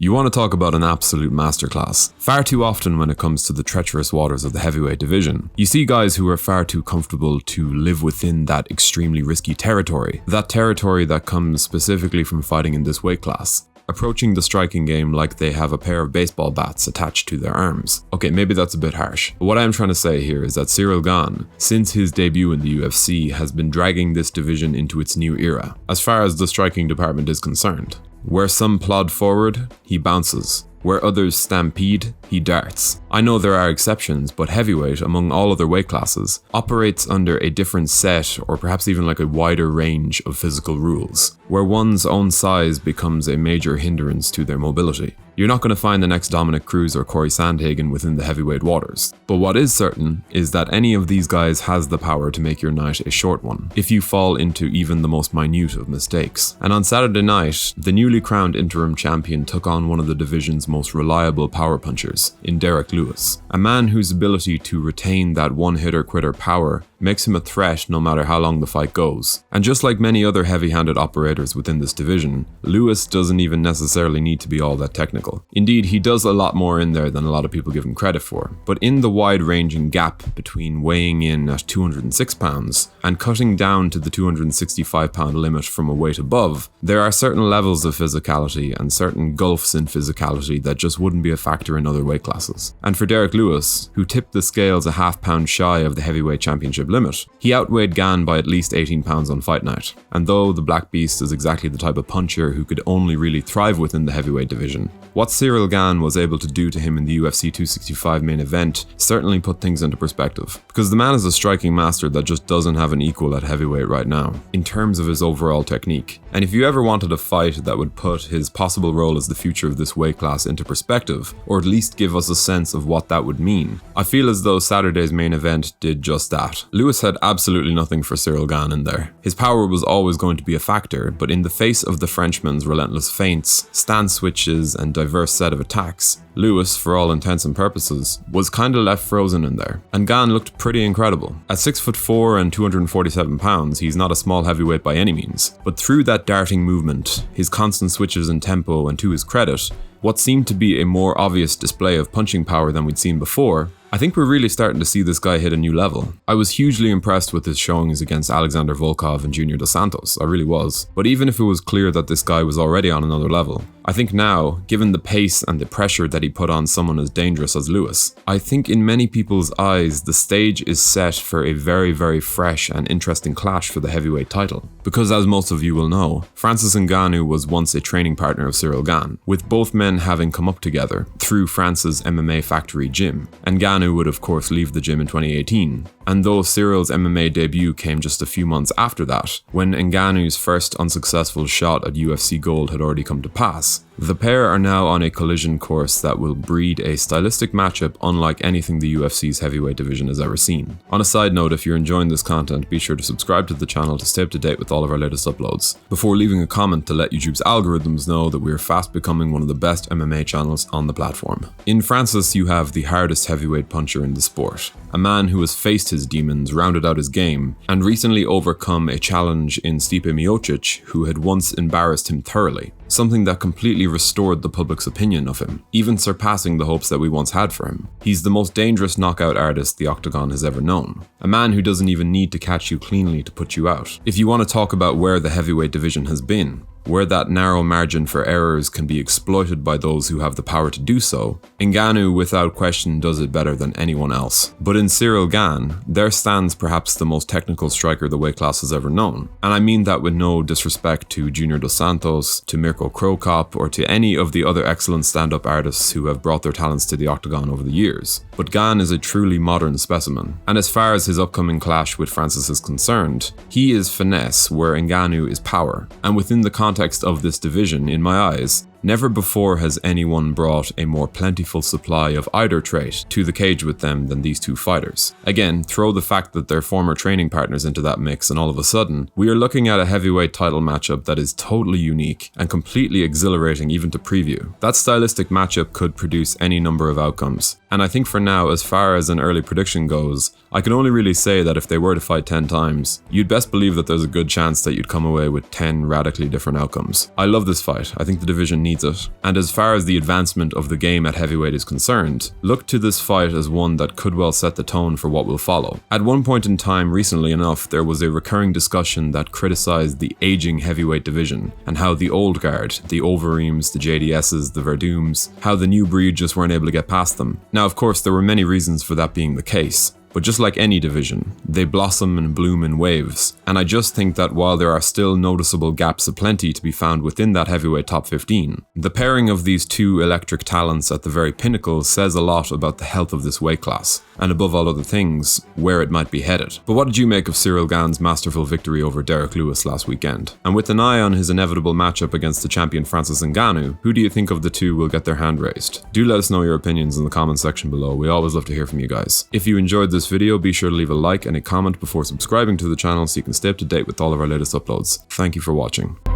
You want to talk about an absolute masterclass. Far too often when it comes to the treacherous waters of the heavyweight division, you see guys who are far too comfortable to live within that extremely risky territory. That territory that comes specifically from fighting in this weight class. Approaching the striking game like they have a pair of baseball bats attached to their arms. Okay, maybe that's a bit harsh, but what I'm trying to say here is that Ciryl Gane, since his debut in the UFC, has been dragging this division into its new era, as far as the striking department is concerned. Where some plod forward, he bounces. Where others stampede, he darts. I know there are exceptions, but heavyweight, among all other weight classes, operates under a different set or perhaps even like a wider range of physical rules, where one's own size becomes a major hindrance to their mobility. You're not going to find the next Dominic Cruz or Corey Sandhagen within the heavyweight waters. But what is certain is that any of these guys has the power to make your night a short one, if you fall into even the most minute of mistakes. And on Saturday night, the newly crowned interim champion took on one of the division's most reliable power punchers, in Derek Lewis. A man whose ability to retain that one-hitter-quitter power makes him a threat no matter how long the fight goes. And just like many other heavy-handed operators within this division, Lewis doesn't even necessarily need to be all that technical. Indeed, he does a lot more in there than a lot of people give him credit for. But in the wide-ranging gap between weighing in at 206 pounds and cutting down to the 265 pound limit from a weight above, there are certain levels of physicality and certain gulfs in physicality that just wouldn't be a factor in other weight classes. And for Derek Lewis, who tipped the scales a half pound shy of the heavyweight championship limit, he outweighed Gane by at least 18 pounds on fight night. And though the Black Beast is exactly the type of puncher who could only really thrive within the heavyweight division, what Ciryl Gane was able to do to him in the UFC 265 main event certainly put things into perspective. Because the man is a striking master that just doesn't have an equal at heavyweight right now, in terms of his overall technique. And if you ever wanted a fight that would put his possible role as the future of this weight class into perspective, or at least give us a sense of what that would mean, I feel as though Saturday's main event did just that. Lewis had absolutely nothing for Ciryl Gane in there. His power was always going to be a factor, but in the face of the Frenchman's relentless feints, stance switches, and diverse set of attacks, Lewis, for all intents and purposes, was kinda left frozen in there. And Gane looked pretty incredible. At 6'4" and 247 pounds, he's not a small heavyweight by any means. But through that darting movement, his constant switches in tempo, and to his credit, what seemed to be a more obvious display of punching power than we'd seen before, I think we're really starting to see this guy hit a new level. I was hugely impressed with his showings against Alexander Volkov and Junior Dos Santos, I really was. But even if it was clear that this guy was already on another level, I think now, given the pace and the pressure that he put on someone as dangerous as Lewis, I think in many people's eyes, the stage is set for a very, very fresh and interesting clash for the heavyweight title. Because as most of you will know, Francis Ngannou was once a training partner of Ciryl Gane, with both men having come up together through France's MMA factory gym. And Ngannou would of course leave the gym in 2018. And though Cyryl's MMA debut came just a few months after that, when Ngannou's first unsuccessful shot at UFC gold had already come to pass, the pair are now on a collision course that will breed a stylistic matchup unlike anything the UFC's heavyweight division has ever seen. On a side note, if you're enjoying this content, be sure to subscribe to the channel to stay up to date with all of our latest uploads, before leaving a comment to let YouTube's algorithms know that we are fast becoming one of the best MMA channels on the platform. In Francis, you have the hardest heavyweight puncher in the sport, a man who has faced his demons, rounded out his game, and recently overcome a challenge in Stipe Miocic, who had once embarrassed him thoroughly, something that completely restored the public's opinion of him, even surpassing the hopes that we once had for him. He's the most dangerous knockout artist the Octagon has ever known, a man who doesn't even need to catch you cleanly to put you out. If you want to talk about where the heavyweight division has been, where that narrow margin for errors can be exploited by those who have the power to do so, Ngannou without question does it better than anyone else. But in Ciryl Gane, there stands perhaps the most technical striker the weight class has ever known. And I mean that with no disrespect to Junior Dos Santos, to Mirko Cro Cop, or to any of the other excellent stand-up artists who have brought their talents to the Octagon over the years. But Gane is a truly modern specimen. And as far as his upcoming clash with Francis is concerned, he is finesse where Ngannou is power. And within the context of this division, in my eyes, never before has anyone brought a more plentiful supply of either trait to the cage with them than these two fighters. Again, throw the fact that they're former training partners into that mix and all of a sudden, we are looking at a heavyweight title matchup that is totally unique and completely exhilarating even to preview. That stylistic matchup could produce any number of outcomes. And I think for now, as far as an early prediction goes, I can only really say that if they were to fight 10 times, you'd best believe that there's a good chance that you'd come away with 10 radically different outcomes. I love this fight, I think the division needs it. And as far as the advancement of the game at heavyweight is concerned, look to this fight as one that could well set the tone for what will follow. At one point in time, recently enough, there was a recurring discussion that criticized the aging heavyweight division, and how the old guard, the Overeems, the JDSs, the Verdums, how the new breed just weren't able to get past them. Now, of course, there were many reasons for that being the case. But just like any division, they blossom and bloom in waves, and I just think that while there are still noticeable gaps aplenty to be found within that heavyweight top 15, the pairing of these two electric talents at the very pinnacle says a lot about the health of this weight class, and above all other things, where it might be headed. But what did you make of Ciryl Gane's masterful victory over Derek Lewis last weekend? And with an eye on his inevitable matchup against the champion Francis Ngannou, who do you think of the two will get their hand raised? Do let us know your opinions in the comment section below, we always love to hear from you guys. If you enjoyed this video, be sure to leave a like and a comment before subscribing to the channel so you can stay up to date with all of our latest uploads. Thank you for watching.